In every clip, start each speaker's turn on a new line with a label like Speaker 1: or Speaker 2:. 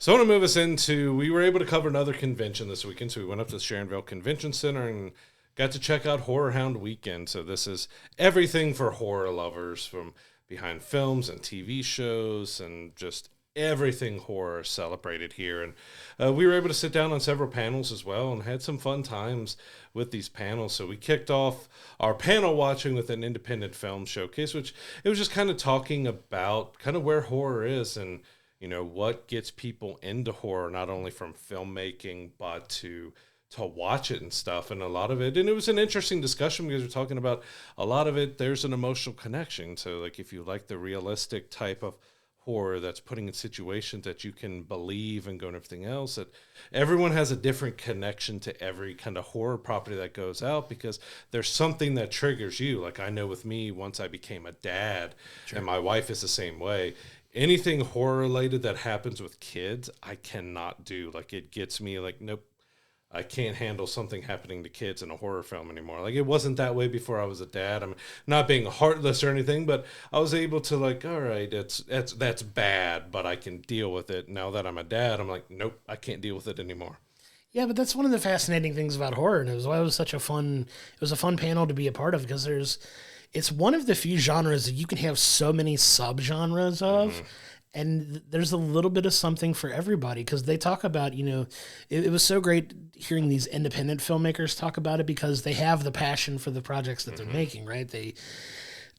Speaker 1: So I want to move us into, we were able to cover another convention this weekend. So we went up to the Sharonville Convention Center and got to check out HorrorHound Weekend. So this is everything for horror lovers, from behind films and TV shows and just everything horror celebrated here. And we were able to sit down on several panels as well and had some fun times with these panels. So we kicked off our panel watching with an independent film showcase, which it was just kind of talking about kind of where horror is and, you know, what gets people into horror, not only from filmmaking, but to watch it and stuff. And a lot of it, and it was an interesting discussion because we're talking about a lot of it, there's an emotional connection. So like if you like the realistic type of horror that's putting in situations that you can believe and go and everything else, that everyone has a different connection to every kind of horror property that goes out because there's something that triggers you. Like I know with me, once I became a dad, and my wife is the same way, anything horror related that happens with kids, I cannot do. Like it gets me like, nope, I can't handle something happening to kids in a horror film anymore. Like it wasn't that way before I was a dad. I'm not being heartless or anything, but I was able to like, all right, that's bad, but I can deal with it. Now that I'm a dad, I'm like, nope, I can't deal with it anymore.
Speaker 2: Yeah, but that's one of the fascinating things about horror, and it was why it was such a fun. It was a fun panel to be a part of because it's one of the few genres that you can have so many subgenres of. And there's a little bit of something for everybody because they talk about, you know, it was so great hearing these independent filmmakers talk about it because they have the passion for the projects that they're making, right? They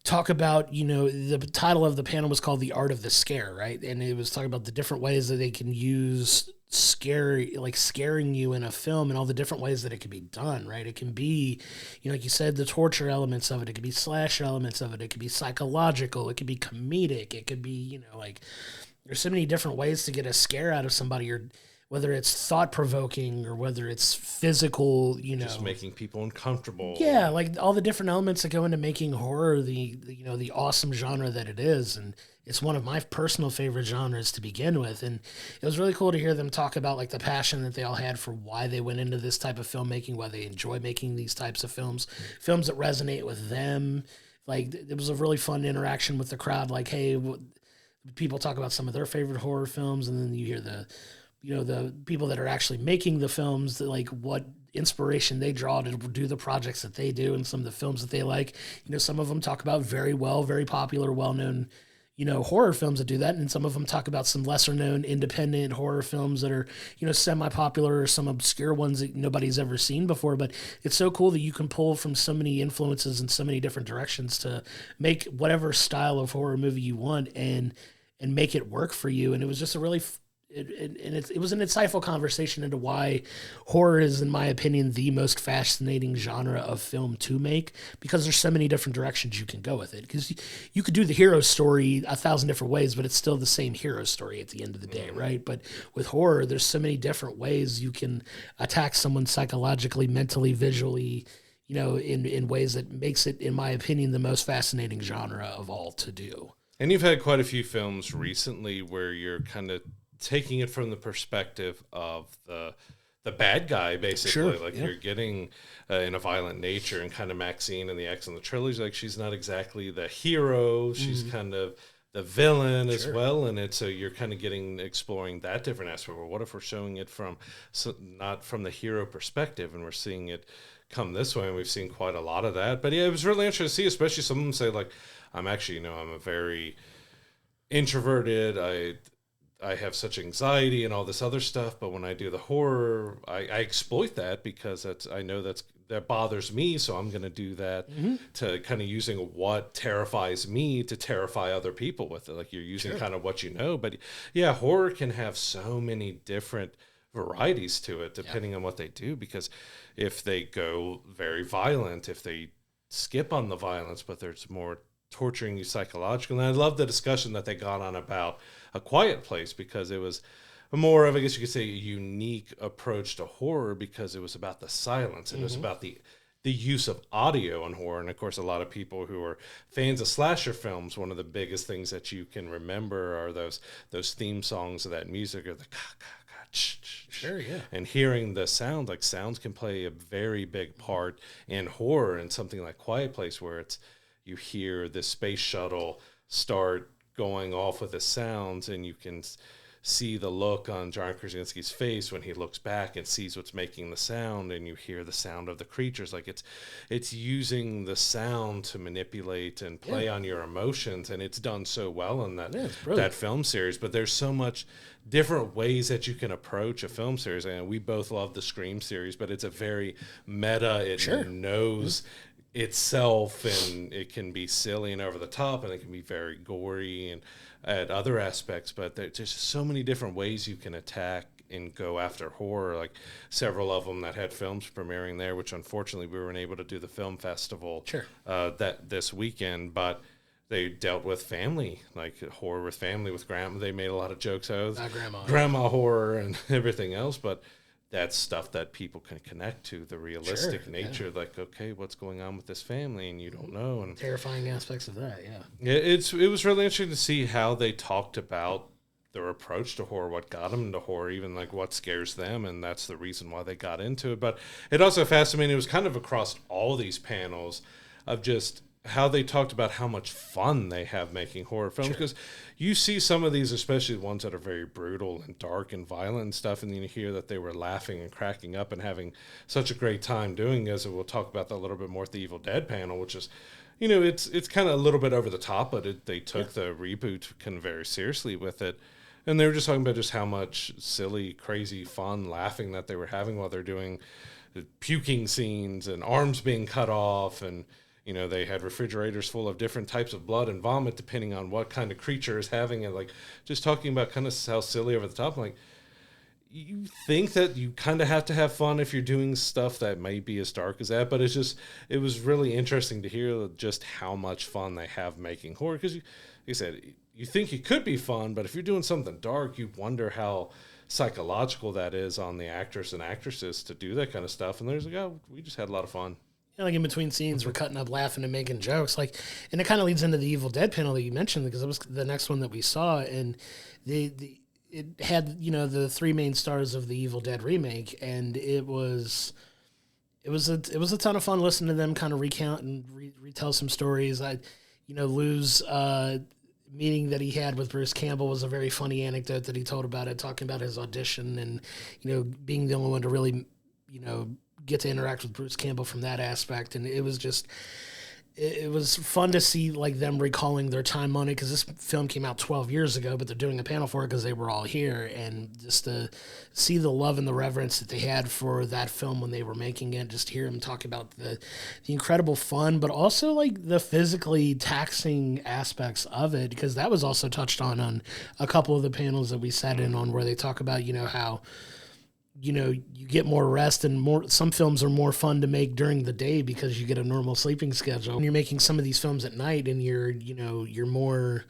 Speaker 2: talk about, you know, the title of the panel was called The Art of the Scare, right? And it was talking about the different ways that they can use scaring you in a film and all the different ways that it can be done, right? It can be, you know, like you said, the torture elements of it. It could be slash elements of it. It could be psychological. It could be comedic. It could be, you know, like there's so many different ways to get a scare out of somebody, or whether it's thought-provoking or whether it's physical, you know.
Speaker 1: Just making people uncomfortable.
Speaker 2: Yeah, like all the different elements that go into making horror you know, the awesome genre that it is. And it's one of my personal favorite genres to begin with. And it was really cool to hear them talk about like the passion that they all had for why they went into this type of filmmaking, why they enjoy making these types of films that resonate with them. Like it was a really fun interaction with the crowd. Like, hey, people talk about some of their favorite horror films, and then you hear the people that are actually making the films, that like what inspiration they draw to do the projects that they do and some of the films that they like. You know, some of them talk about very popular, well-known, you know, horror films that do that. And some of them talk about some lesser known independent horror films that are, you know, semi-popular or some obscure ones that nobody's ever seen before. But it's so cool that you can pull from so many influences in so many different directions to make whatever style of horror movie you want and make it work for you. And it was just a really it was an insightful conversation into why horror is, in my opinion, the most fascinating genre of film to make, because there's so many different directions you can go with it. Because you could do the hero story 1,000 different ways, but it's still the same hero story at the end of the day, right? But with horror, there's so many different ways you can attack someone psychologically, mentally, visually, you know, in ways that makes it, in my opinion, the most fascinating genre of all to do.
Speaker 1: And you've had quite a few films recently where you're kind of taking it from the perspective of the bad guy, basically.
Speaker 2: Sure,
Speaker 1: like
Speaker 2: yeah.
Speaker 1: you're getting in A Violent Nature, and kind of Maxine and the X and the trilogy, like she's not exactly the hero, she's kind of the villain as well, and it's so you're kind of exploring that different aspect. Well, what if we're showing it from not from the hero perspective, and we're seeing it come this way? And we've seen quite a lot of that. But yeah, it was really interesting to see, especially some of them say like, I'm actually, you know, I'm a very introverted, I have such anxiety and all this other stuff, but when I do the horror, I exploit that because I know that bothers me, so I'm going to do that to kind of using what terrifies me to terrify other people with it. Like you're using kind of what you know, but yeah, horror can have so many different varieties to it depending on what they do, because if they go very violent, if they skip on the violence, but there's more torturing you psychologically. And I love the discussion that they got on about A Quiet Place, because it was more of, I guess you could say, a unique approach to horror, because it was about the silence and it was about the use of audio in horror. And of course, a lot of people who are fans of slasher films, one of the biggest things that you can remember are those theme songs of that music, or the
Speaker 2: Sure, yeah.
Speaker 1: and hearing the sound. Like sounds can play a very big part in horror, and something like Quiet Place, where you hear the space shuttle start going off with the sounds, and you can see the look on John Krasinski's face when he looks back and sees what's making the sound, and you hear the sound of the creatures. Like it's using the sound to manipulate and play on your emotions, and it's done so well in that film series. But there's so much different ways that you can approach a film series, and we both love the Scream series, but it's a very meta. It knows itself, and it can be silly and over the top, and it can be very gory and at other aspects, but there's just so many different ways you can attack and go after horror, like several of them that had films premiering there, which unfortunately we weren't able to do the film festival that this weekend, but they dealt with family, like horror with family, with grandma. They made a lot of jokes out of grandma horror and everything else, but that's stuff that people can connect to, the realistic nature, like, okay, what's going on with this family, and you don't know. And
Speaker 2: terrifying aspects of that,
Speaker 1: it was really interesting to see how they talked about their approach to horror, what got them into horror, even like what scares them, and that's the reason why they got into it. But it also fascinated me, it was kind of across all these panels of just how they talked about how much fun they have making horror films, because you see some of these, especially the ones that are very brutal and dark and violent and stuff, and then you hear that they were laughing and cracking up and having such a great time doing it. We'll talk about that a little bit more at the Evil Dead panel, which is, it's kind of a little bit over the top, but they took the reboot kind of very seriously with it. And they were just talking about just how much silly, crazy fun laughing that they were having while they're doing the puking scenes and arms being cut off, and they had refrigerators full of different types of blood and vomit depending on what kind of creature is having it. Like, just talking about kind of how silly over the top. Like, you think that you kind of have to have fun if you're doing stuff that might be as dark as that, but it was really interesting to hear just how much fun they have making horror. Because, like I said, you think it could be fun, but if you're doing something dark, you wonder how psychological that is on the actors and actresses to do that kind of stuff. And there's like, we just had a lot of fun.
Speaker 2: Like in between scenes, we're cutting up, laughing, and making jokes. Like, and it kind of leads into the Evil Dead panel that you mentioned, because it was the next one that we saw, and it had the three main stars of the Evil Dead remake, and it was a ton of fun listening to them kind of recount and retell some stories. Lou's meeting that he had with Bruce Campbell was a very funny anecdote that he told about it, talking about his audition and being the only one to really get to interact with Bruce Campbell from that aspect. And it was fun to see like them recalling their time on it, because this film came out 12 years ago, but they're doing a panel for it because they were all here, and just to see the love and the reverence that they had for that film when they were making it, just hear them talk about the incredible fun, but also like the physically taxing aspects of it, because that was also touched on a couple of the panels that we sat in on, where they talk about how you get more rest, and some films are more fun to make during the day because you get a normal sleeping schedule. When you're making some of these films at night, and you're more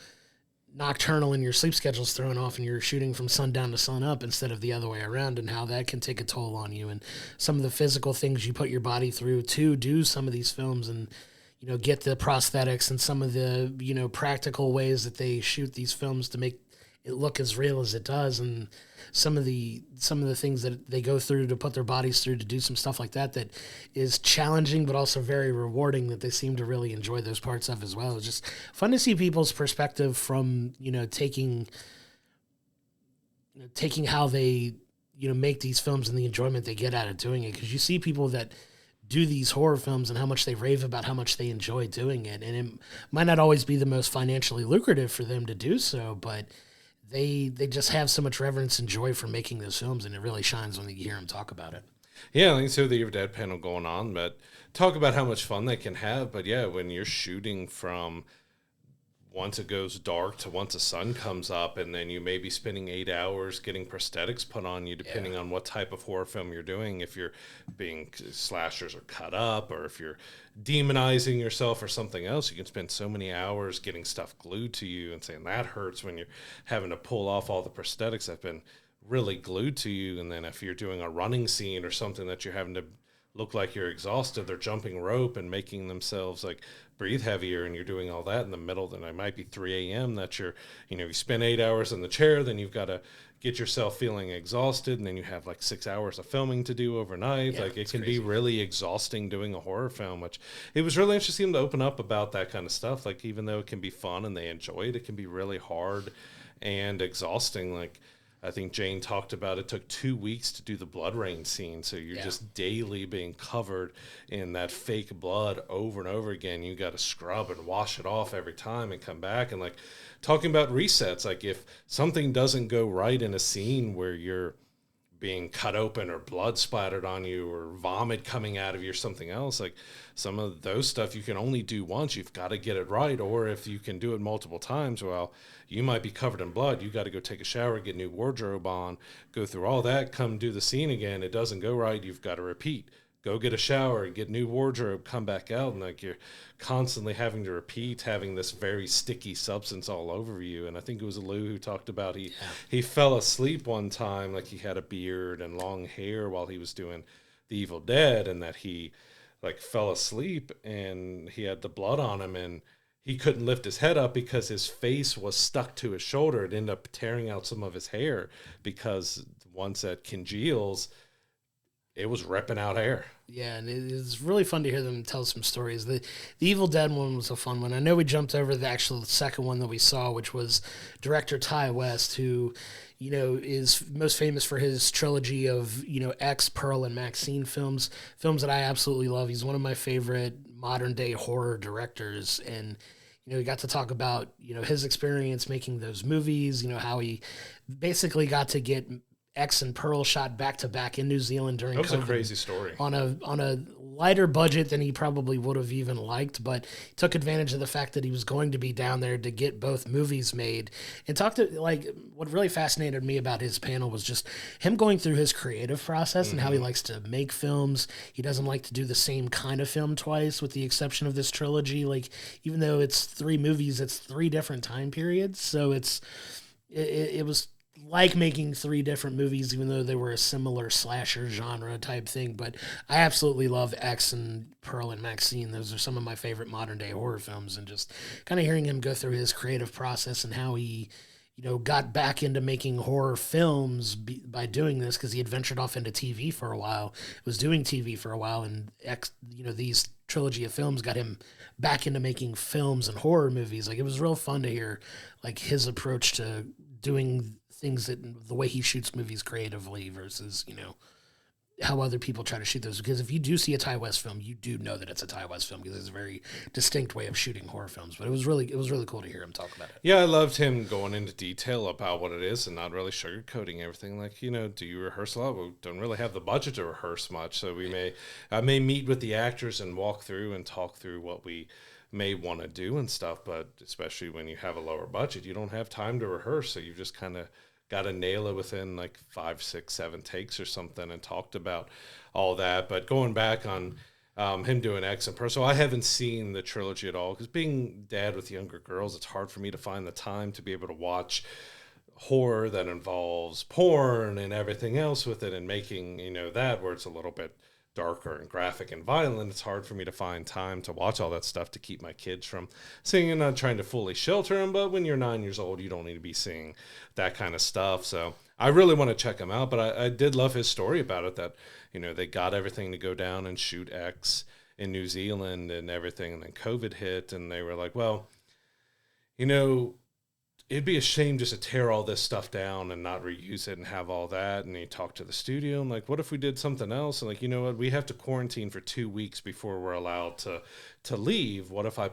Speaker 2: nocturnal and your sleep schedule's thrown off, and you're shooting from sundown to sun up instead of the other way around, and how that can take a toll on you, and some of the physical things you put your body through to do some of these films, and get the prosthetics and some of the practical ways that they shoot these films to make it look as real as it does, and some of the things that they go through to put their bodies through to do some stuff like that is challenging, but also very rewarding, that they seem to really enjoy those parts of as well. It's just fun to see people's perspective from, taking how they, make these films and the enjoyment they get out of doing it. Because you see people that do these horror films and how much they rave about how much they enjoy doing it. And it might not always be the most financially lucrative for them to do so, but they just have so much reverence and joy for making those films, and it really shines when you hear them talk about it.
Speaker 1: Yeah, I think so. The Evil Dead panel going on, but talk about how much fun they can have. But yeah, when you're shooting from once it goes dark to once the sun comes up, and then you may be spending 8 hours getting prosthetics put on you, depending on what type of horror film you're doing. If you're being slashers or cut up, or if you're demonizing yourself or something else, you can spend so many hours getting stuff glued to you and saying that hurts when you're having to pull off all the prosthetics that have been really glued to you. And then if you're doing a running scene or something that you're having to look like you're exhausted, they're jumping rope and making themselves like breathe heavier, and you're doing all that in the middle. Then it might be 3 a.m. that you're, you spend 8 hours in the chair, then you've got to get yourself feeling exhausted, and then you have like 6 hours of filming to do overnight. Like it can be really exhausting doing a horror film, which it was really interesting to open up about that kind of stuff. Like, even though it can be fun and they enjoy it, it can be really hard and exhausting. Like, I think Jane talked about it took 2 weeks to do the blood rain scene. So you're just daily being covered in that fake blood over and over again. You got to scrub and wash it off every time and come back. And like talking about resets, like if something doesn't go right in a scene where you're being cut open or blood splattered on you or vomit coming out of you or something else, like some of those stuff you can only do once. You've got to get it right. Or if you can do it multiple times, well, you might be covered in blood. You got to go take a shower, get new wardrobe on, go through all that, come do the scene again. It doesn't go right. You've got to repeat. Go get a shower, get new wardrobe, come back out, and like you're constantly having to repeat, having this very sticky substance all over you. And I think it was Lou who talked about he fell asleep one time, like he had a beard and long hair while he was doing The Evil Dead, and that he like fell asleep and he had the blood on him and he couldn't lift his head up because his face was stuck to his shoulder. It ended up tearing out some of his hair because once that congeals, it was ripping out hair.
Speaker 2: Yeah, and it's really fun to hear them tell some stories. The Evil Dead one was a fun one. I know we jumped over the actual second one that we saw, which was director Ty West, who, you know, is most famous for his trilogy of, you know, X, Pearl, and Maxine films that I absolutely love. He's one of my favorite modern day horror directors, and you know, we got to talk about, you know, his experience making those movies, you know, how he basically got to get X and Pearl shot back to back in New Zealand during
Speaker 1: COVID. That was
Speaker 2: COVID
Speaker 1: a crazy story.
Speaker 2: On a lighter budget than he probably would have even liked, but he took advantage of the fact that he was going to be down there to get both movies made. And talked to, like, what really fascinated me about his panel was just him going through his creative process and how he likes to make films. He doesn't like to do the same kind of film twice, with the exception of this trilogy. Like, even though it's 3 movies, it's 3 different time periods. So it was like making 3 different movies, even though they were a similar slasher genre type thing. But I absolutely love X and Pearl and Maxine. Those are some of my favorite modern day horror films, and just kind of hearing him go through his creative process and how he, you know, got back into making horror films by doing this, because he had ventured off into TV for a while, was doing TV for a while, and these trilogy of films got him back into making films and horror movies. Like, it was real fun to hear, like, his approach to doing things, that the way he shoots movies creatively versus, you know, how other people try to shoot those. Because if you do see a Ty West film, you do know that it's a Ty West film, because it's a very distinct way of shooting horror films. But it was really cool to hear him talk about it.
Speaker 1: Yeah, I loved him going into detail about what it is and not really sugarcoating everything. Like, you know, do you rehearse a lot? We don't really have the budget to rehearse much, so I may meet with the actors and walk through and talk through what we may want to do and stuff. But especially when you have a lower budget, you don't have time to rehearse, so you just kind of got to nail it within like 5, 6, 7 takes or something, and talked about all that. But going back on him doing X and Pearl, so I haven't seen the trilogy at all, because being dad with younger girls, it's hard for me to find the time to be able to watch horror that involves porn and everything else with it, and making, you know, that where it's a little bit darker and graphic and violent. It's hard for me to find time to watch all that stuff to keep my kids from seeing. And not trying to fully shelter them, but when you're 9 years old, you don't need to be seeing that kind of stuff. So I really want to check him out. But I did love his story about it, that, you know, they got everything to go down and shoot X in New Zealand and everything, and then COVID hit, and they were like, well, you know, it'd be a shame just to tear all this stuff down and not reuse it and have all that. And he talked to the studio and like, what if we did something else? And like, you know what, we have to quarantine for 2 weeks before we're allowed to leave. What if I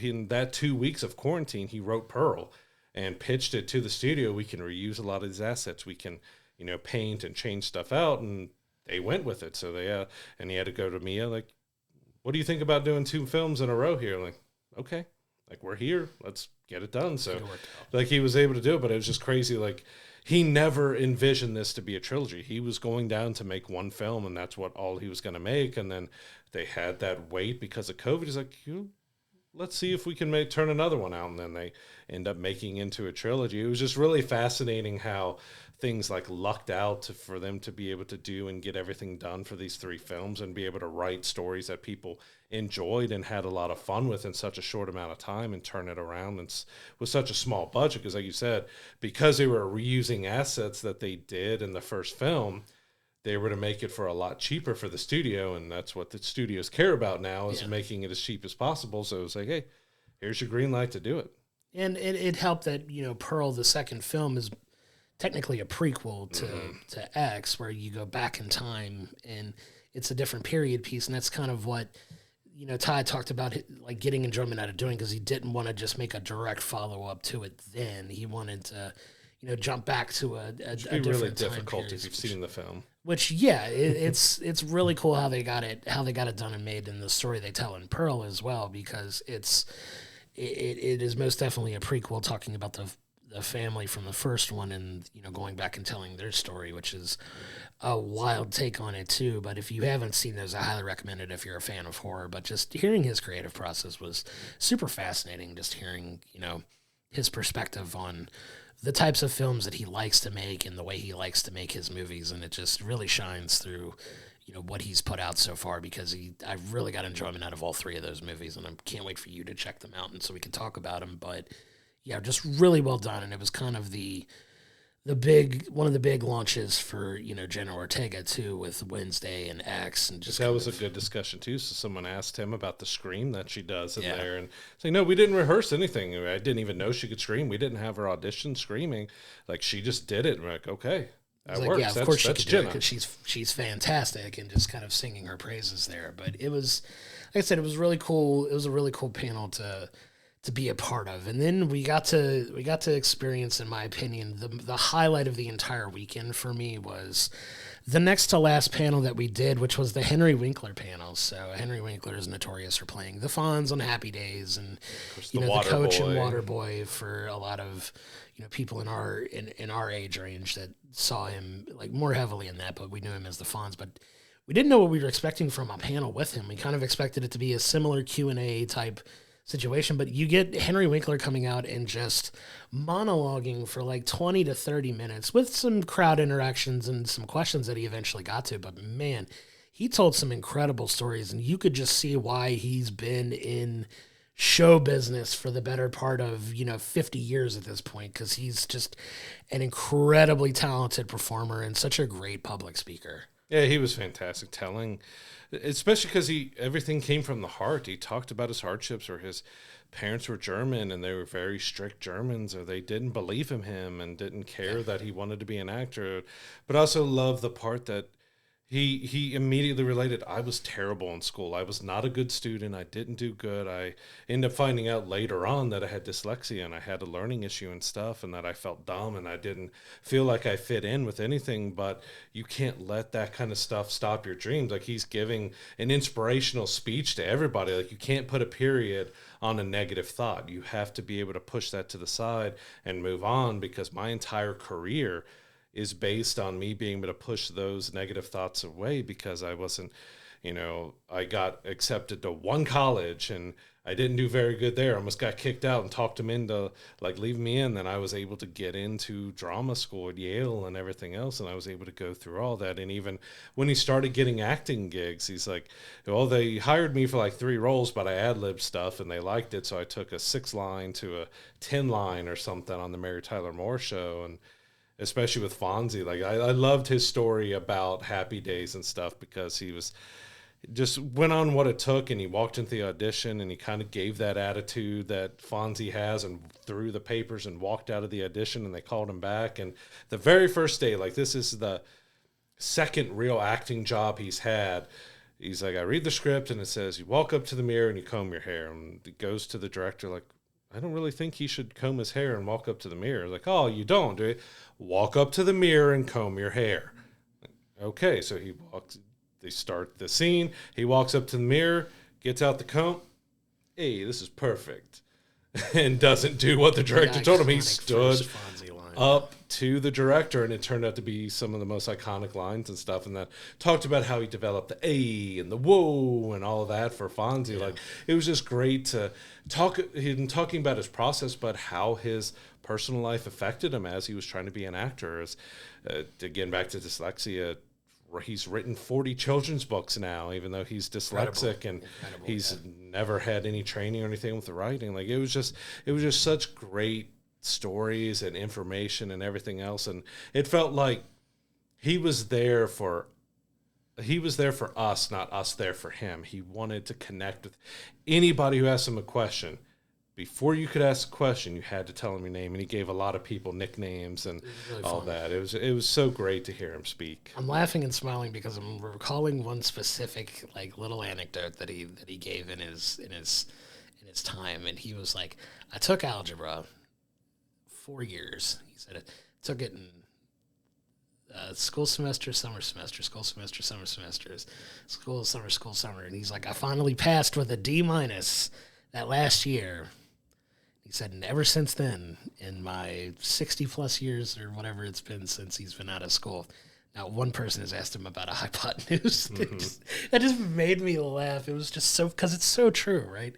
Speaker 1: in that 2 weeks of quarantine, he wrote Pearl and pitched it to the studio. We can reuse a lot of these assets. We can, you know, paint and change stuff out. And they went with it. So and he had to go to Mia, like, what do you think about doing 2 films in a row here? I'm like, okay, like, we're here, let's get it done. So like, he was able to do it, but it was just crazy. Like, he never envisioned this to be a trilogy. He was going down to make 1 film, and that's what all he was going to make. And then they had that wait because of COVID. He's like, let's see if we can turn another one out. And then they end up making into a trilogy. It was just really fascinating how things like lucked out for them to be able to do and get everything done for these 3 films, and be able to write stories that people enjoyed and had a lot of fun with in such a short amount of time, and turn it around with such a small budget. Because like you said, because they were reusing assets that they did in the first film, they were to make it for a lot cheaper for the studio. And that's what the studios care about now, is making it as cheap as possible. So it was like, hey, here's your green light to do it.
Speaker 2: And it helped that, you know, Pearl, the second film, is technically a prequel to X, where you go back in time and it's a different period piece, and that's kind of what Ty talked about, like getting enjoyment out of doing, because he didn't want to just make a direct follow up to it. Then he wanted to, jump back to a different
Speaker 1: really
Speaker 2: time
Speaker 1: difficult
Speaker 2: period,
Speaker 1: if you've seen the film.
Speaker 2: Which, yeah, it's really cool how they got it done and made, in the story they tell in Pearl as well, because it is most definitely a prequel talking about the family from the first one, and going back and telling their story, which is a wild take on it too. But if you haven't seen those, I highly recommend it if you're a fan of horror. But just hearing his creative process was super fascinating. Just hearing his perspective on the types of films that he likes to make and the way he likes to make his movies, and it just really shines through what he's put out so far, because I really got enjoyment out of all three of those movies, and I can't wait for you to check them out and so we can talk about them. But yeah, just really well done, and it was kind of one of the big launches for Jenna Ortega too, with Wednesday and X, and just
Speaker 1: that was a good discussion too. So someone asked him about the scream that she does in there, and saying, no, we didn't rehearse anything. I didn't even know she could scream. We didn't have her audition screaming. Like, she just did it. And we're like, okay, that works.
Speaker 2: Yeah, of course she could do it, because she's fantastic, and just kind of singing her praises there. But it was, like I said, it was really cool. It was a really cool panel to be a part of. And then we got to experience, in my opinion, the highlight of the entire weekend for me was the next to last panel that we did, which was the Henry Winkler panel. So Henry Winkler is notorious for playing the Fonz on Happy Days, and the coach and water boy for a lot of people in our age range that saw him like more heavily in that, but we knew him as the Fonz. But we didn't know what we were expecting from a panel with him. We kind of expected it to be a similar Q&A type situation, but you get Henry Winkler coming out and just monologuing for like 20 to 30 minutes with some crowd interactions and some questions that he eventually got to. But man, he told some incredible stories, and you could just see why he's been in show business for the better part of 50 years at this point, because he's just an incredibly talented performer and such a great public speaker.
Speaker 1: Yeah, he was fantastic telling, especially because everything came from the heart. He talked about his hardships, or his parents were German and they were very strict Germans, or they didn't believe in him and didn't care that he wanted to be an actor. But I also love the part that he immediately related. I was terrible in school. I was not a good student. I didn't do good. I ended up finding out later on that I had dyslexia and I had a learning issue and stuff, and that I felt dumb and I didn't feel like I fit in with anything. But you can't let that kind of stuff stop your dreams. Like, he's giving an inspirational speech to everybody. Like, you can't put a period on a negative thought. You have to be able to push that to the side and move on, because my entire career is based on me being able to push those negative thoughts away, because I wasn't, I got accepted to one college and I didn't do very good there. I almost got kicked out and talked him into like leaving me in. Then I was able to get into drama school at Yale and everything else, and I was able to go through all that. And even when he started getting acting gigs, he's like, well, they hired me for like 3 roles, but I ad-libbed stuff and they liked it, so I took a 6-line to a 10-line or something on the Mary Tyler Moore Show. And especially with Fonzie, like I loved his story about Happy Days and stuff, because he was just went on what it took, and he walked into the audition and he kind of gave that attitude that Fonzie has, and threw the papers and walked out of the audition, and they called him back. And the very first day, like, this is the second real acting job he's had. He's like, I read the script and it says you walk up to the mirror and you comb your hair, and it goes to the director like, I don't really think he should comb his hair and walk up to the mirror. Like, oh, you don't, do you? Walk up to the mirror and comb your hair. Okay, so he walks. They start the scene. He walks up to the mirror, gets out the comb. Hey, this is perfect. And doesn't do what the director told him. He stood up to the director, and it turned out to be some of the most iconic lines and stuff. And that talked about how he developed the A and the whoa and all of that for Fonzie. Yeah. Like, it was just great to talking about his process, but how his personal life affected him as he was trying to be an actor. As again, back to dyslexia, he's written 40 children's books now, even though he's dyslexic. Incredible. He's never had any training or anything with the writing. Like, it was just such great stories and information and everything else. And it felt like he was there for us, not us there for him. He wanted to connect with anybody who asked him a question, before you could ask a question, you had to tell him your name, and he gave a lot of people nicknames and
Speaker 2: really
Speaker 1: all
Speaker 2: fun.
Speaker 1: that. It was so great to hear him speak.
Speaker 2: I'm laughing and smiling because I'm recalling one specific like little anecdote that he gave in his time, and he was like, I took algebra 4 years. He said it took it in school semester, summer semester, school semester, summer semesters, school summer, and he's like, I finally passed with a D minus that last year. He said, and ever since then, in my 60 plus years or whatever it's been since he's been out of school, not one person has asked him about a hypotenuse. That just made me laugh. It was just so, because it's so true, right?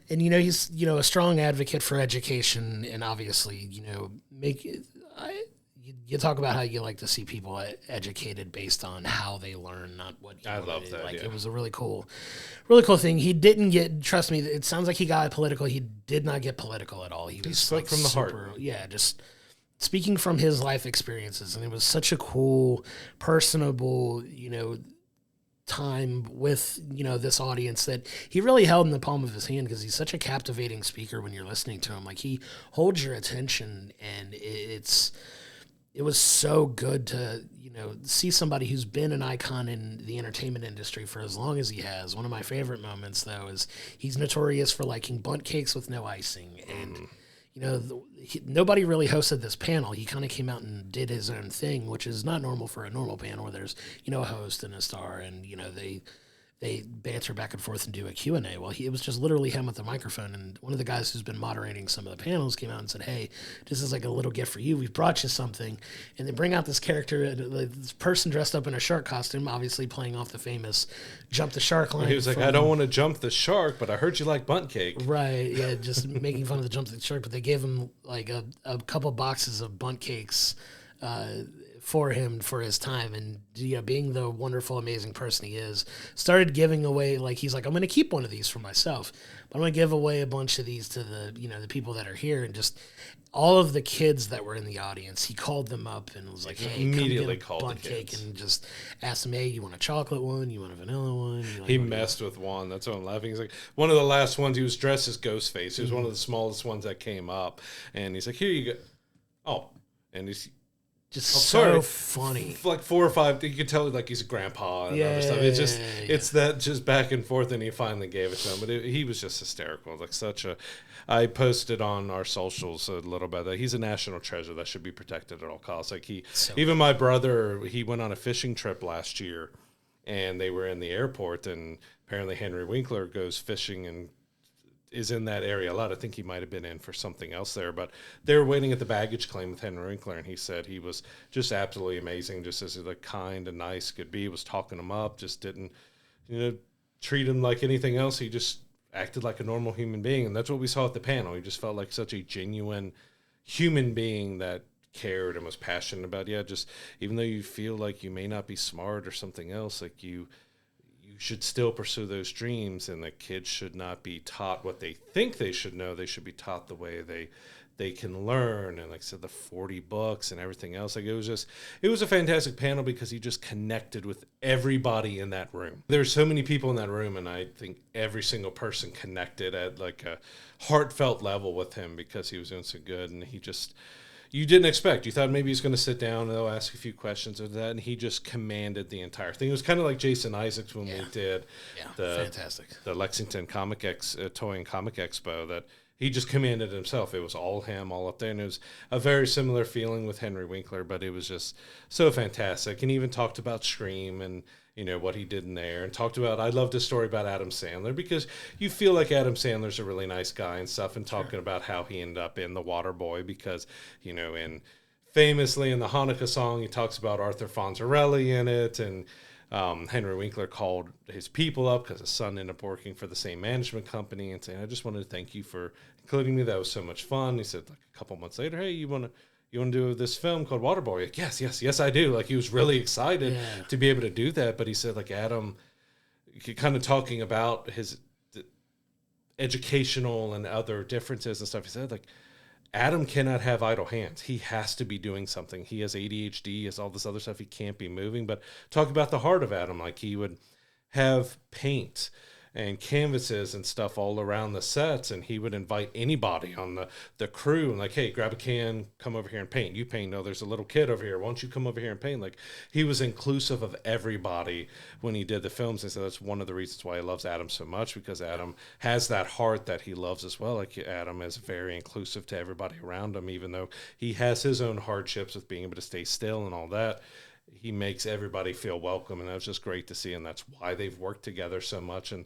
Speaker 2: And, he's, a strong advocate for education, and obviously, you talk about how you like to see people educated based on how they learn, not what you
Speaker 1: I love that.
Speaker 2: Like,
Speaker 1: yeah.
Speaker 2: It was a really cool thing. He didn't get, trust me, it sounds like he got political. He did not get political at all. He was
Speaker 1: spoke
Speaker 2: like
Speaker 1: from the heart.
Speaker 2: Yeah, just speaking from his life experiences. And it was such a cool, personable, time with this audience that he really held in the palm of his hand, because he's such a captivating speaker when you're listening to him. Like, he holds your attention, and it was so good to see somebody who's been an icon in the entertainment industry for as long as he has. One of my favorite moments, though, is he's notorious for liking bundt cakes with no icing, and nobody really hosted this panel. He kind of came out and did his own thing, which is not normal for a normal panel where there's a host and a star, and they banter back and forth and do a Q&A. Well, it was just literally him with the microphone, and one of the guys who's been moderating some of the panels came out and said, hey, this is like a little gift for you. We've brought you something. And they bring out this character, this person dressed up in a shark costume, obviously playing off the famous jump the shark line.
Speaker 1: He was like, I don't want to jump the shark, but I heard you like bundt cake.
Speaker 2: Right, yeah, just making fun of the jump the shark. But they gave him like a couple boxes of bundt cakes for him for his time, and being the wonderful, amazing person he is, started giving away, like, he's like, I'm going to keep one of these for myself, but I'm going to give away a bunch of these to the the people that are here. And just all of the kids that were in the audience, he called them up and was like, hey,
Speaker 1: immediately
Speaker 2: come get a
Speaker 1: called
Speaker 2: bundt
Speaker 1: the
Speaker 2: cake,
Speaker 1: kids.
Speaker 2: and just asked them, hey, you want a chocolate one, you want a vanilla one?
Speaker 1: He messed with one. That's why I'm laughing. He's like, one of the last ones, he was dressed as Ghostface. He was one of the smallest ones that came up, and he's like, here you go. Oh, and he's
Speaker 2: just so funny.
Speaker 1: Like 4 or 5, you could tell like he's a grandpa and other stuff. It's just it's that just back and forth, and he finally gave it to him. But he was just hysterical. Like such a. I posted on our socials a little bit that he's a national treasure that should be protected at all costs. Like even my brother, he went on a fishing trip last year, and they were in the airport, and apparently Henry Winkler goes fishing and is in that area a lot. I think he might have been in for something else there, but they were waiting at the baggage claim with Henry Winkler, and he said he was just absolutely amazing, just as like kind and nice could be. Was talking him up, just didn't treat him like anything else. He just acted like a normal human being, and that's what we saw at the panel. He just felt like such a genuine human being that cared and was passionate about just even though you feel like you may not be smart or something else, like you should still pursue those dreams, and the kids should not be taught what they think they should know. They should be taught the way they can learn. And like I said, the 40 books and everything else, like it was a fantastic panel because he just connected with everybody in that room. There's so many people in that room, and I think every single person connected at like a heartfelt level with him because he was doing so good. And he just, you didn't expect. You thought maybe he's going to sit down and they'll ask a few questions or that, and he just commanded the entire thing. It was kind of like Jason Isaacs when we did
Speaker 2: fantastic.
Speaker 1: The Lexington Toy and Comic Expo, that he just commanded himself. It was all him, all up there, and it was a very similar feeling with Henry Winkler, but it was just so fantastic. And he even talked about Scream and what he did in there, and talked about, I loved his story about Adam Sandler, because you feel like Adam Sandler's a really nice guy and stuff, and talking about how he ended up in The Waterboy because, famously in the Hanukkah song, he talks about Arthur Fonzarelli in it, and Henry Winkler called his people up because his son ended up working for the same management company and saying, I just wanted to thank you for including me. That was so much fun. He said like a couple months later, hey, you want to do this film called Waterboy? Like, yes, I do. Like, he was really excited to be able to do that. But he said, like, Adam, kind of talking about his educational and other differences and stuff, he said, like, Adam cannot have idle hands. He has to be doing something. He has ADHD, he has all this other stuff. He can't be moving. But talk about the heart of Adam. Like, he would have paint and canvases and stuff all around the sets, and he would invite anybody on the crew and like, hey, grab a can, come over here and paint. You paint. No, there's a little kid over here. Why don't you come over here and paint? Like, he was inclusive of everybody when he did the films, and so that's one of the reasons why he loves Adam so much, because Adam has that heart that he loves as well. Like, Adam is very inclusive to everybody around him, even though he has his own hardships with being able to stay still and all that. He makes everybody feel welcome, and that was just great to see, and that's why they've worked together so much, and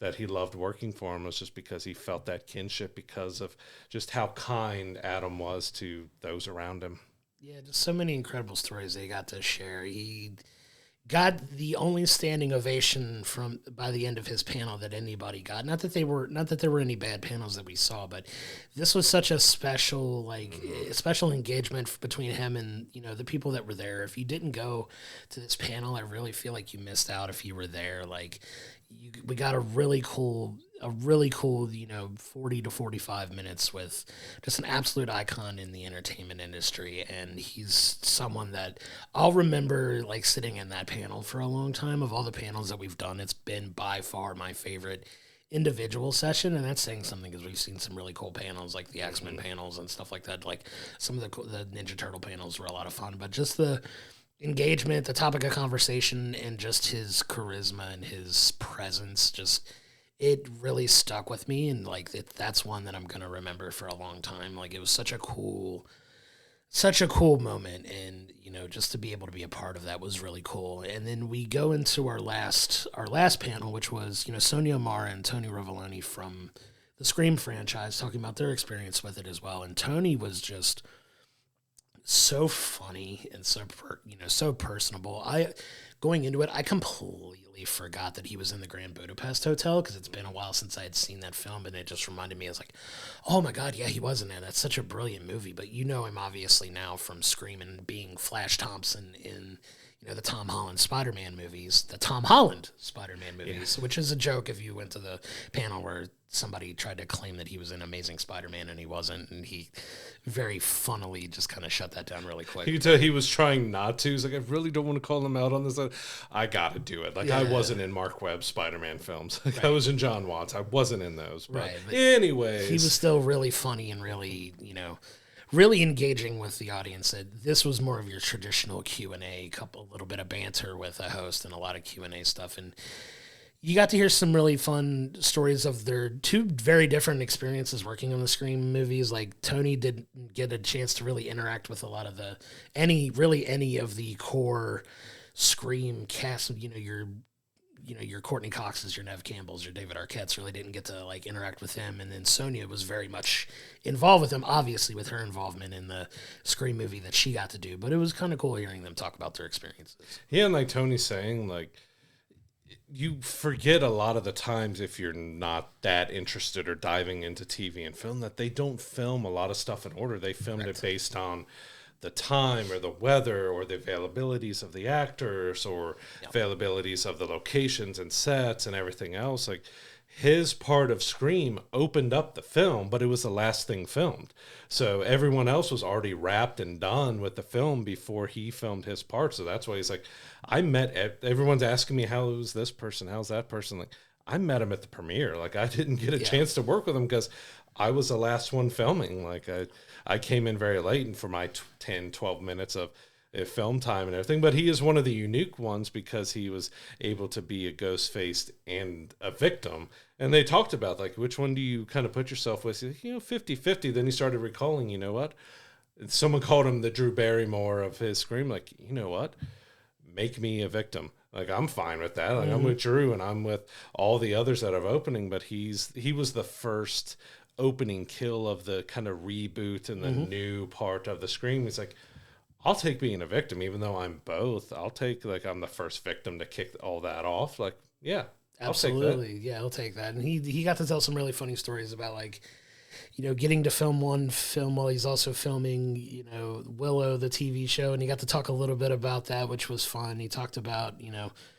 Speaker 1: that he loved working for him was just because he felt that kinship because of just how kind Adam was to those around him.
Speaker 2: Yeah, just so many incredible stories they got to share. He got the only standing ovation from by the end of his panel that anybody got. Not that there were any bad panels that we saw, but this was such a special special engagement between him and the people that were there. If you didn't go to this panel, I really feel like you missed out. If you were there, we got a really cool 40 to 45 minutes with just an absolute icon in the entertainment industry, and he's someone that I'll remember sitting in that panel for a long time. Of all the panels that we've done, it's been by far my favorite individual session, and that's saying something because we've seen some really cool panels like the X-Men panels and stuff like that. Like some of the Ninja Turtle panels were a lot of fun, but just the engagement, the topic of conversation, and just his charisma and his presence, it really stuck with me, and that's one that I'm gonna remember for a long time. It was such a cool moment, and just to be able to be a part of that was really cool. And then we go into our last panel, which was Sonia Mara and Tony Rovoloni from the Scream franchise, talking about their experience with it as well. And Tony was just so funny and so personable. Going into it, I completely forgot that he was in the Grand Budapest Hotel because it's been a while since I had seen that film, and it just reminded me. I was like, oh my God, yeah, he was in there. That's such a brilliant movie. But him obviously now from Scream and being Flash Thompson in the Tom Holland Spider-Man movies, which is a joke if you went to the panel where somebody tried to claim that he was in Amazing Spider-Man and he wasn't, and he very funnily just kind of shut that down really quick.
Speaker 1: You could tell he was trying not to. He's like, I really don't want to call him out on this. I got to do it. I wasn't in Mark Webb's Spider-Man films. I was in John Watts. I wasn't in those. But anyways.
Speaker 2: He was still really funny and really, really engaging with the audience. This was more of your traditional Q&A, a little bit of banter with a host and a lot of Q&A stuff. And you got to hear some really fun stories of their two very different experiences working on the Scream movies. Tony didn't get a chance to really interact with a lot of any of the core Scream cast. Your Courtney Cox's, your Nev Campbell's, your David Arquette's really didn't get to interact with him. And then Sonia was very much involved with him, obviously with her involvement in the Scream movie that she got to do. But it was kind of cool hearing them talk about their experiences.
Speaker 1: Yeah, and Tony's saying, you forget a lot of the times if you're not that interested or diving into TV and film that they don't film a lot of stuff in order. They filmed it based on the time or the weather or the availabilities of the actors or availabilities of the locations and sets and everything else. His part of Scream opened up the film, but it was the last thing filmed. So everyone else was already wrapped and done with the film before he filmed his part. So that's why he's like, everyone's asking me, how's this person? How's that person? I met him at the premiere. I didn't get a chance to work with him because I was the last one filming. I came in very late and for my 10, 12 minutes of film time and everything, but he is one of the unique ones because he was able to be a ghost faced and a victim. And they talked about which one do you kind of put yourself with? 50-50. Then he started recalling, what? Someone called him the Drew Barrymore of his Scream. You know what? Make me a victim. I'm fine with that. I'm with Drew and I'm with all the others that are opening, but he was the first opening kill of the kind of reboot and the new part of the Scream. It's I'll take being a victim, even though I'm both. I'll take I'm the first victim to kick all that off. Yeah,
Speaker 2: absolutely. Yeah, I'll take that. And he got to tell some really funny stories about getting to film one film while he's also filming, Willow, the TV show. And he got to talk a little bit about that, which was fun. He talked about,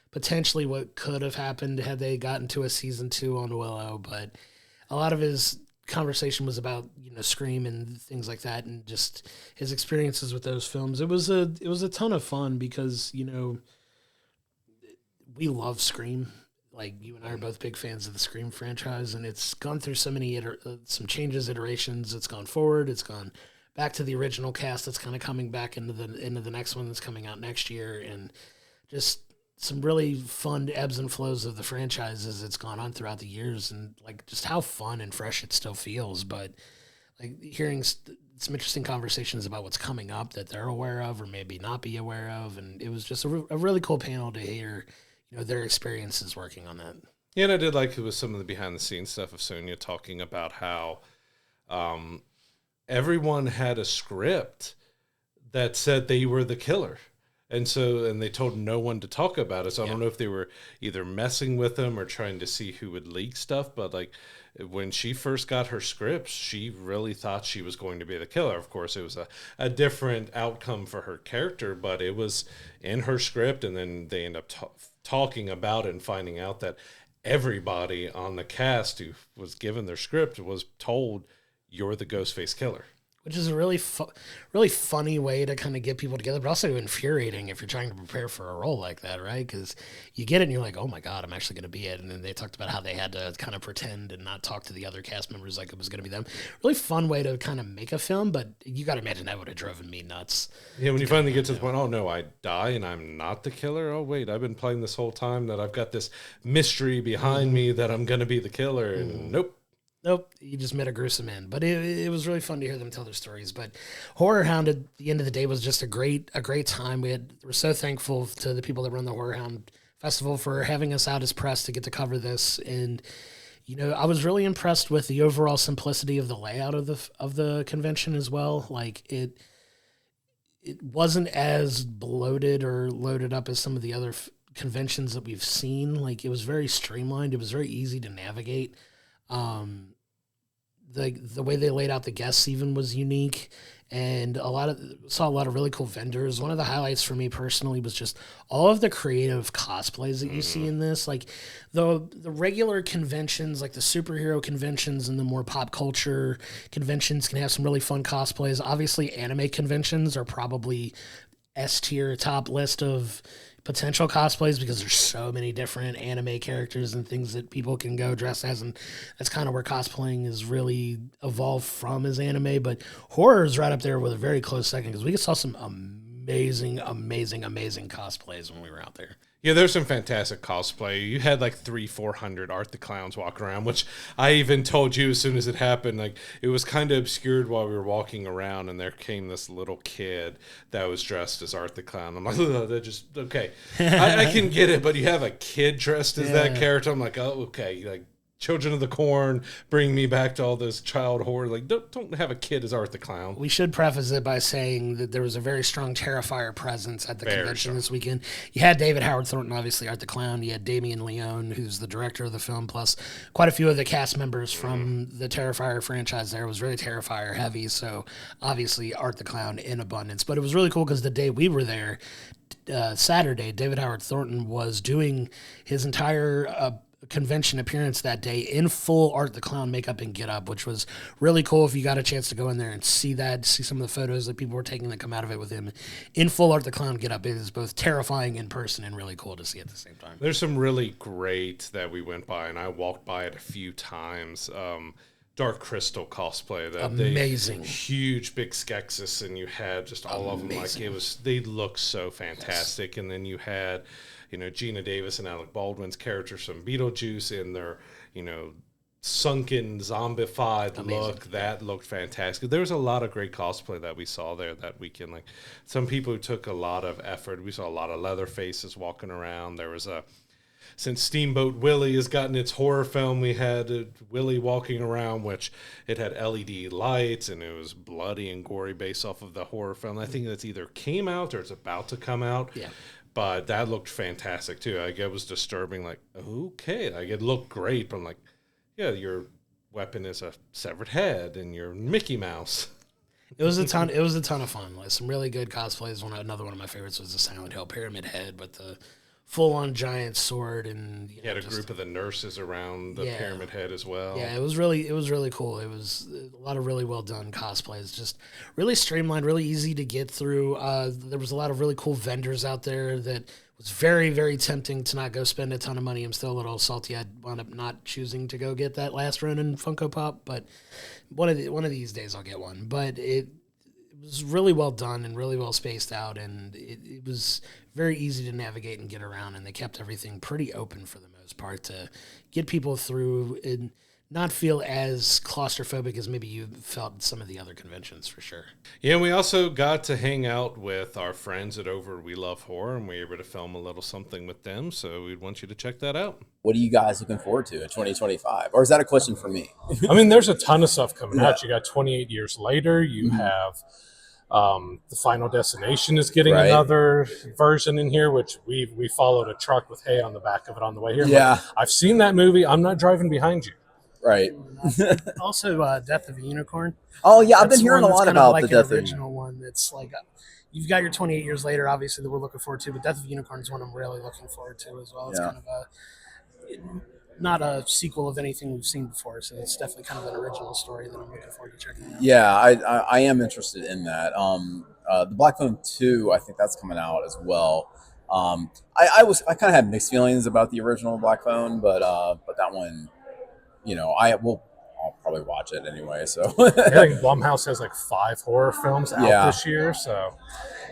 Speaker 2: potentially what could have happened had they gotten to a season 2 on Willow. But a lot of his conversation was about Scream and things like that, and just his experiences with those films. It was a ton of fun because we love Scream. like you and I are both big fans of the Scream franchise, and it's gone through so many some changes, iterations. It's gone forward. It's gone back to the original cast. That's kind of coming back into the next one that's coming out next year, and just some really fun ebbs and flows of the franchise as it's gone on throughout the years, and like just how fun and fresh it still feels. But like hearing some interesting conversations about what's coming up that they're aware of or maybe not be aware of, and it was just a really cool panel to hear, their experiences working on that.
Speaker 1: Yeah, and I did like it was some of the behind the scenes stuff of Sonia talking about how everyone had a script that said they were the killer. And they told no one to talk about it. So I don't know if they were either messing with them or trying to see who would leak stuff. But like when she first got her script, she really thought she was going to be the killer. Of course, it was a different outcome for her character, but it was in her script. And then they end up talking about it and finding out that everybody on the cast who was given their script was told, you're the Ghostface killer.
Speaker 2: Which is a really funny way to kind of get people together, but also infuriating if you're trying to prepare for a role like that, right? Because you get it and you're like, oh my God, I'm actually going to be it. And then they talked about how they had to kind of pretend and not talk to the other cast members like it was going to be them. Really fun way to kind of make a film, but you got to imagine that would have driven me nuts.
Speaker 1: Yeah, when you finally get to the point, oh no, I die and I'm not the killer. Oh wait, I've been playing this whole time that I've got this mystery behind me that I'm going to be the killer. And nope,
Speaker 2: you just met a gruesome end. But it was really fun to hear them tell their stories. But HorrorHound at the end of the day was just a great time. We're so thankful to the people that run the HorrorHound Festival for having us out as press to get to cover this. And I was really impressed with the overall simplicity of the layout of the convention as well. Like it wasn't as bloated or loaded up as some of the other conventions that we've seen. Like it was very streamlined. It was very easy to navigate. The way they laid out the guests even was unique, and saw a lot of really cool vendors. One of the highlights for me personally was just all of the creative cosplays that you see in this. Like the regular conventions, like the superhero conventions and the more pop culture conventions can have some really fun cosplays. Obviously, anime conventions are probably S tier top list of potential cosplays because there's so many different anime characters and things that people can go dress as, and that's kind of where cosplaying is really evolved from as anime. But horror is right up there with a very close second because we saw some amazing cosplays when we were out there.
Speaker 1: Yeah, there's some fantastic cosplay. You had like 300-400 Art the Clowns walking around, which I even told you as soon as it happened. Like it was kind of obscured while we were walking around, and there came this little kid that was dressed as Art the Clown. I'm like, oh, that just okay. I can get it, but you have a kid dressed as that character. I'm like, oh, okay, like. Children of the Corn, bring me back to all this child horror. Like, don't have a kid as Art the Clown.
Speaker 2: We should preface it by saying that there was a very strong Terrifier presence at the convention this weekend. You had David Howard Thornton, obviously Art the Clown. You had Damien Leone, who's the director of the film, plus quite a few of the cast members from the Terrifier franchise there. It was very Terrifier heavy, so obviously Art the Clown in abundance. But it was really cool because the day we were there, Saturday, David Howard Thornton was doing his entire convention appearance that day in full Art the Clown makeup and get up, which was really cool. If you got a chance to go in there and see some of the photos that people were taking that come out of it with him in full Art the Clown get up, it is both terrifying in person and really cool to see at the same time.
Speaker 1: There's some really great that we went by, and I walked by it a few times. Dark Crystal cosplay,
Speaker 2: amazing,
Speaker 1: huge big Skeksis, and you had just all of them. Like they look so fantastic. Yes. And then you had Gina Davis and Alec Baldwin's characters from Beetlejuice in their, sunken, zombified look. That looked fantastic. There was a lot of great cosplay that we saw there that weekend. Like some people who took a lot of effort. We saw a lot of leather faces walking around. There was since Steamboat Willie has gotten its horror film, we had Willie walking around, which it had LED lights and it was bloody and gory based off of the horror film. I think that's either came out or it's about to come out.
Speaker 2: Yeah.
Speaker 1: But that looked fantastic, too. Like, it was disturbing. Like, okay. Like, it looked great. But I'm like, yeah, your weapon is a severed head and you're Mickey Mouse.
Speaker 2: It was a ton of fun. Like, some really good cosplays. Another one of my favorites was the Silent Hill Pyramid Head with the full-on giant sword, and
Speaker 1: He had a group of the nurses around the Pyramid Head as well.
Speaker 2: Yeah, it was really cool. It was a lot of really well done cosplays, just really streamlined, really easy to get through. There was a lot of really cool vendors out there that was very, very tempting to not go spend a ton of money. I'm still a little salty. I wound up not choosing to go get that last Ronin Funko Pop, but one of these days I'll get one. But it was really well done and really well spaced out, and it was very easy to navigate and get around, and they kept everything pretty open for the most part to get people through and not feel as claustrophobic as maybe you felt at some of the other conventions, for sure.
Speaker 1: Yeah, and we also got to hang out with our friends at Over We Love Horror, and we were able to film a little something with them, so we'd want you to check that out.
Speaker 3: What are you guys looking forward to in 2025? Or is that a question for me?
Speaker 4: I mean, there's a ton of stuff coming out. You got 28 Years Later. You have the Final Destination is getting another version in here, which we followed a truck with hay on the back of it on the way here.
Speaker 3: Yeah.
Speaker 4: But I've seen that movie. I'm not driving behind you.
Speaker 3: Right.
Speaker 2: Also, Death of a Unicorn.
Speaker 3: Oh, yeah. I've been hearing a lot about the Death of a
Speaker 2: original one. That's like, you've got your 28 Years Later, obviously, that we're looking forward to, but Death of a Unicorn is one I'm really looking forward to as well. It's kind of not a sequel of anything we've seen before, so it's definitely kind of an original story that I'm looking forward to checking out.
Speaker 3: Yeah, I am interested in that. The Black Phone 2, I think that's coming out as well. I kind of had mixed feelings about the original Black Phone, but that one, I'll probably watch it anyway. So
Speaker 4: I think Blumhouse has like 5 horror films out this year, so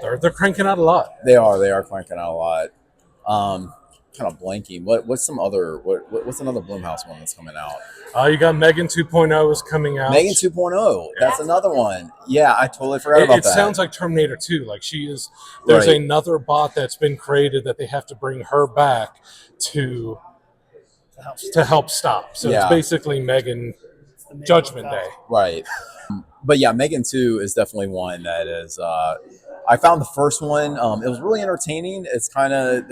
Speaker 4: they're cranking out a lot.
Speaker 3: They are cranking out a lot. Kind of blanking. What's another Blumhouse one that's coming out?
Speaker 4: You got Megan 2.0 is coming out.
Speaker 3: Megan 2.0. That's another one. Yeah, I totally forgot about that.
Speaker 4: It sounds like Terminator 2. Like there's another bot that's been created that they have to bring her back to help stop. So it's basically Megan Judgment Day.
Speaker 3: Right. But yeah, Megan 2 is definitely one that is I found the first one, it was really entertaining. It's kind of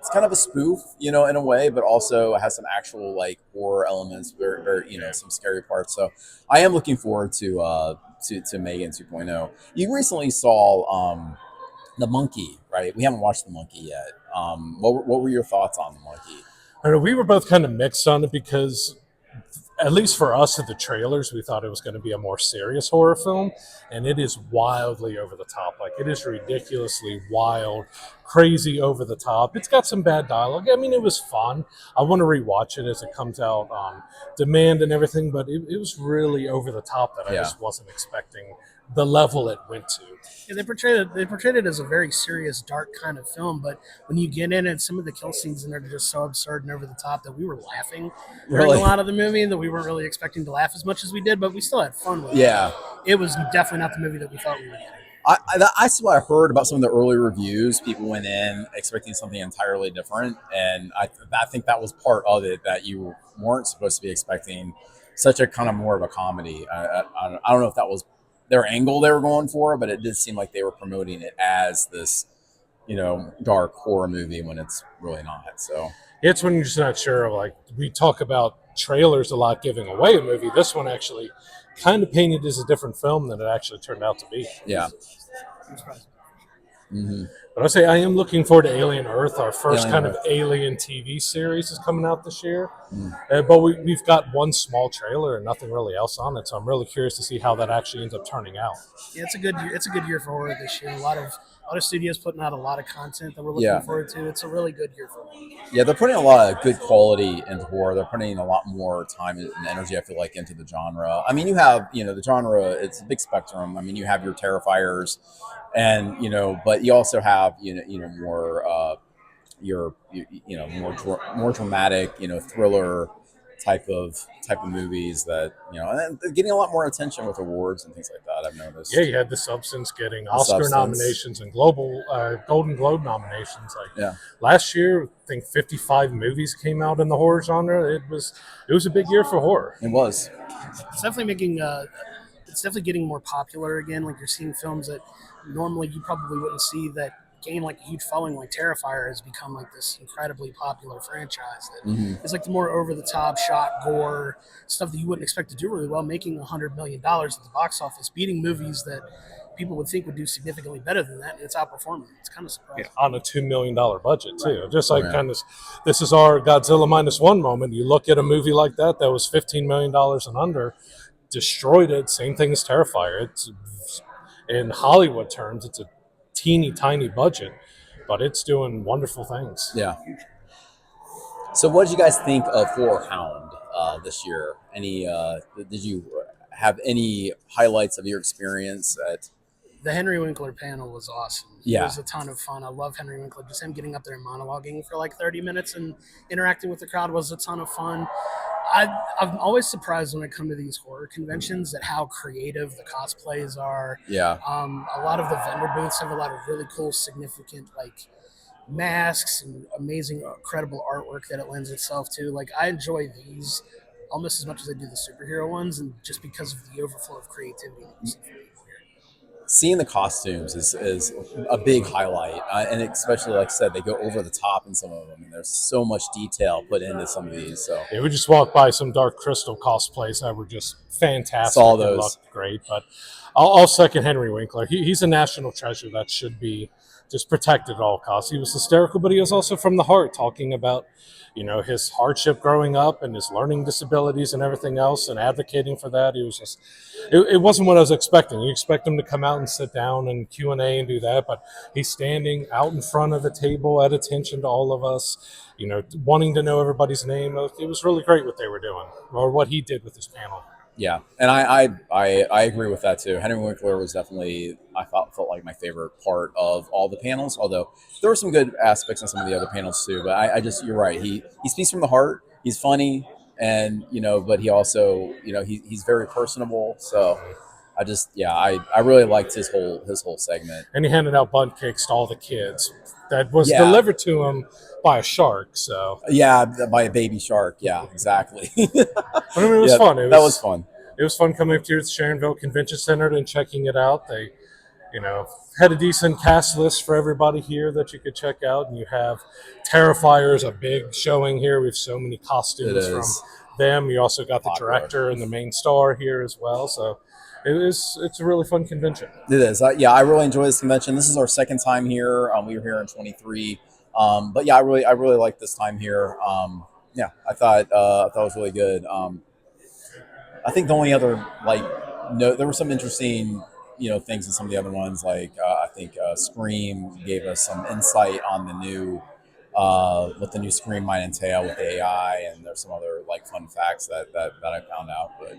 Speaker 3: it's kind of a spoof, in a way, but also has some actual like horror elements, very some scary parts. So I am looking forward to Megan 2.0. You recently saw The Monkey, right? We haven't watched The Monkey yet. What were your thoughts on The Monkey?
Speaker 4: I know we were both kind of mixed on it because, at least for us at the trailers, we thought it was going to be a more serious horror film, and it is wildly over the top. Like, it is ridiculously wild, crazy over the top. It's got some bad dialogue. I mean, it was fun. I want to rewatch it as it comes out on demand and everything, but it was really over the top that I just wasn't expecting the level it went to.
Speaker 2: Yeah, they portrayed it as a very serious, dark kind of film, but when you get in it, some of the kill scenes in there are just so absurd and over the top that we were laughing during a lot of the movie, and that we weren't really expecting to laugh as much as we did, but we still had fun with it.
Speaker 3: Yeah.
Speaker 2: It was definitely not the movie that we thought we were getting.
Speaker 3: I saw. I heard about some of the early reviews. People went in expecting something entirely different, and I think that was part of it, that you weren't supposed to be expecting such a kind of more of a comedy. I don't know if that was their angle they were going for, but it did seem like they were promoting it as this, dark horror movie when it's really not. So
Speaker 4: it's when you're just not sure. Like, we talk about trailers a lot giving away a movie. This one actually kind of painted as a different film than it actually turned out to be.
Speaker 3: Yeah. Mm-hmm.
Speaker 4: But I say I am looking forward to Alien Earth. Our first kind of Alien TV series is coming out this year. But we've got one small trailer and nothing really else on it. So I'm really curious to see how that actually ends up turning out.
Speaker 2: Yeah, it's a good year for horror this year. A lot of studios putting out a lot of content that we're looking forward to. It's a really good year for horror.
Speaker 3: Yeah, they're putting a lot of good quality into horror. They're putting a lot more time and energy, I feel like, into the genre. I mean, you have, the genre, it's a big spectrum. I mean, you have your Terrifiers, and but you also have more more dramatic, thriller type of movies that and they're getting a lot more attention with awards and things like that. I've noticed.
Speaker 4: Yeah, you had The Substance getting Oscar nominations and global Golden Globe nominations. Last year, I think 55 movies came out in the horror genre. It was a big year for horror.
Speaker 3: It was.
Speaker 2: It's definitely getting more popular again. Like, you're seeing films that normally you probably wouldn't see that gain like a huge following. Like Terrifier has become like this incredibly popular franchise that is like the more over the top shot gore stuff that you wouldn't expect to do really well, making $100 million at the box office, beating movies that people would think would do significantly better than that, and it's outperforming. It's kind of surprising.
Speaker 4: On a $2 million budget too. Just like
Speaker 3: Right.
Speaker 4: kind of, this is our Godzilla -1 moment. You look at a movie like that was $15 million and under, destroyed it. Same thing as Terrifier. It's, in Hollywood terms, it's a teeny tiny budget, but it's doing wonderful things.
Speaker 3: Yeah. So, what did you guys think of HorrorHound this year? Any? Did you have any highlights of your experience at?
Speaker 2: The Henry Winkler panel was awesome.
Speaker 3: Yeah.
Speaker 2: It was a ton of fun. I love Henry Winkler. Just him getting up there and monologuing for like 30 minutes and interacting with the crowd was a ton of fun. I'm always surprised when I come to these horror conventions at how creative the cosplays are.
Speaker 3: Yeah.
Speaker 2: A lot of the vendor booths have a lot of really cool, significant like masks and amazing, incredible artwork that it lends itself to. Like I enjoy these almost as much as I do the superhero ones, and just because of the overflow of creativity that we see from people here.
Speaker 3: Seeing the costumes is a big highlight, and especially like I said, they go over the top in some of them, and there's so much detail put into some of these. So
Speaker 4: Yeah, we just walked by some Dark Crystal cosplays that were just fantastic.
Speaker 3: Saw
Speaker 4: and
Speaker 3: those.
Speaker 4: Looked great, but I'll second Henry Winkler. He's a national treasure that should be just protected at all costs. He was hysterical, but he was also from the heart, talking about, his hardship growing up and his learning disabilities and everything else, and advocating for that. He was just, it wasn't what I was expecting. You expect him to come out and sit down and Q&A and do that, but he's standing out in front of the table at attention to all of us, wanting to know everybody's name. It was really great what they were doing, or what he did with his panel.
Speaker 3: yeah, and I agree with that too. Henry Winkler was definitely felt like my favorite part of all the panels. Although there were some good aspects in some of the other panels too. But I just you're right. He speaks from the heart. He's funny, and but he also he's very personable. So I really liked his whole segment.
Speaker 4: And he handed out bun cakes to all the kids. That was
Speaker 3: Yeah.
Speaker 4: delivered to him by a shark. So
Speaker 3: Yeah, by a baby shark. Yeah, exactly.
Speaker 4: I mean, it was fun.
Speaker 3: That was fun.
Speaker 4: It was fun coming up to the Sharonville Convention Center and checking it out. They, had a decent cast list for everybody here that you could check out. And you have Terrifiers, a big showing here. We have so many costumes
Speaker 3: It
Speaker 4: from
Speaker 3: is.
Speaker 4: them. You also got the
Speaker 3: Popular.
Speaker 4: director and the main star here as well. So it's a really fun convention.
Speaker 3: It is. I really enjoy this convention. This is our second time here. We were here in 23. But yeah, I really liked this time here. I thought it was really good. I think the only other there were some interesting things in some of the other ones. Like I think Scream gave us some insight on the new what the new Scream might entail with the AI, and there's some other fun facts that I found out. But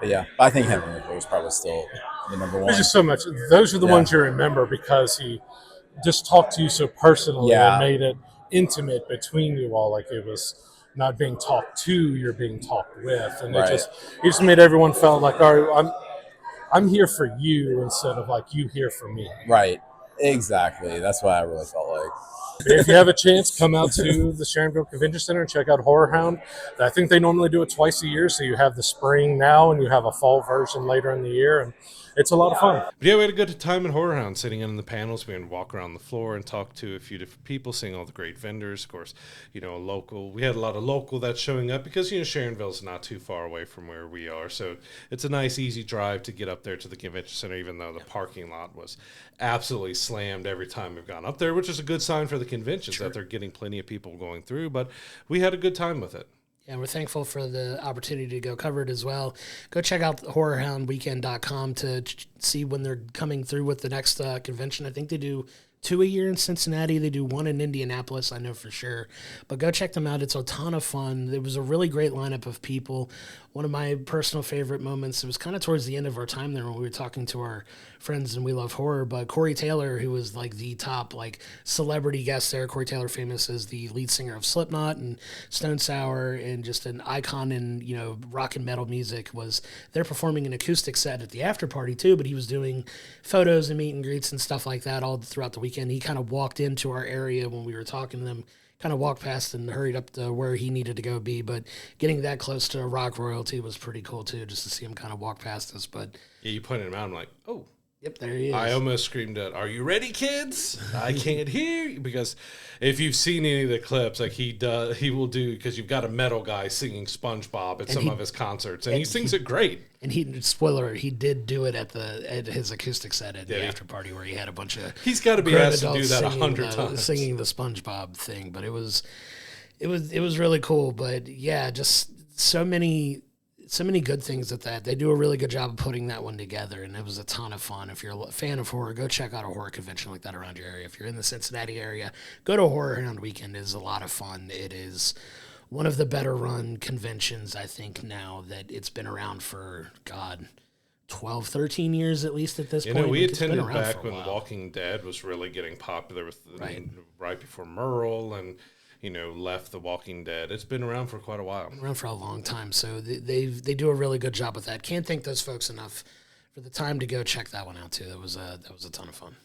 Speaker 3: yeah, I think Henry Winkler was probably still the number one.
Speaker 4: There's just so much. Those are the
Speaker 3: Yeah.
Speaker 4: ones you remember because he just talked to you so personally
Speaker 3: Yeah.
Speaker 4: and made it intimate between you all. Like it was not being talked to, you're being talked with. And
Speaker 3: Right.
Speaker 4: it just made everyone felt like, all right, I'm here for you instead of like you here for me.
Speaker 3: Right. Exactly. That's what I really felt like.
Speaker 4: If you have a chance, come out to the Sharonville Convention Center and check out HorrorHound. I think they normally do it twice a year, so you have the spring now and you have a fall version later in the year, and it's a lot of fun.
Speaker 1: But yeah, we had a good time in HorrorHound, sitting in the panels. We had to walk around the floor and talk to a few different people, seeing all the great vendors. Of course, local. We had a lot of local that's showing up because Sharonville's not too far away from where we are, so it's a nice, easy drive to get up there to the convention center. Even though the parking lot was absolutely slammed every time we've gone up there, which is a good sign for the conventions that they're getting plenty of people going through. But we had a good time with it.
Speaker 2: Yeah, we're thankful for the opportunity to go cover it as well. Go check out HorrorHoundWeekend.com to see when they're coming through with the next convention. I think they do 2 a year in Cincinnati. They do 1 in Indianapolis, I know for sure. But go check them out. It's a ton of fun. There was a really great lineup of people. One of my personal favorite moments, it was kind of towards the end of our time there when we were talking to our friends and We Love Horror, but Corey Taylor, who was the top celebrity guest there. Corey Taylor, famous as the lead singer of Slipknot and Stone Sour and just an icon in rock and metal music, was there performing an acoustic set at the after party too, but he was doing photos and meet and greets and stuff like that all throughout the weekend. He kind of walked into our area when we were talking to them, kind of walked past and hurried up to where he needed to go be, but getting that close to rock royalty was pretty cool too, just to see him kind of walk past us. But
Speaker 1: Yeah, you pointed him out. I'm like, oh,
Speaker 2: Yep, there he is.
Speaker 1: I almost screamed out, "Are you ready, kids? I can't hear you." Because if you've seen any of the clips, like he will do, because you've got a metal guy singing SpongeBob at some of his concerts, and he sings it great.
Speaker 2: And spoiler, he did do it at his acoustic set at the after party where he had a bunch of.
Speaker 1: He's got to be asked to do that 100 times,
Speaker 2: singing the SpongeBob thing. But it was really cool. But yeah, just so many good things at that. They do a really good job of putting that one together, and it was a ton of fun. If you're a fan of horror, go check out a horror convention like that around your area. If you're in the Cincinnati area, go to HorrorHound Weekend. It is a lot of fun. It is one of the better run conventions, I think, now that it's been around for, 12, 13 years at least at this point.
Speaker 1: We attended back when Walking Dead was really getting popular with right before Merle and left The Walking Dead. It's been around for quite a while.
Speaker 2: Been around for a long time, so they do a really good job with that. Can't thank those folks enough for the time to go check that one out too. That was a ton of fun.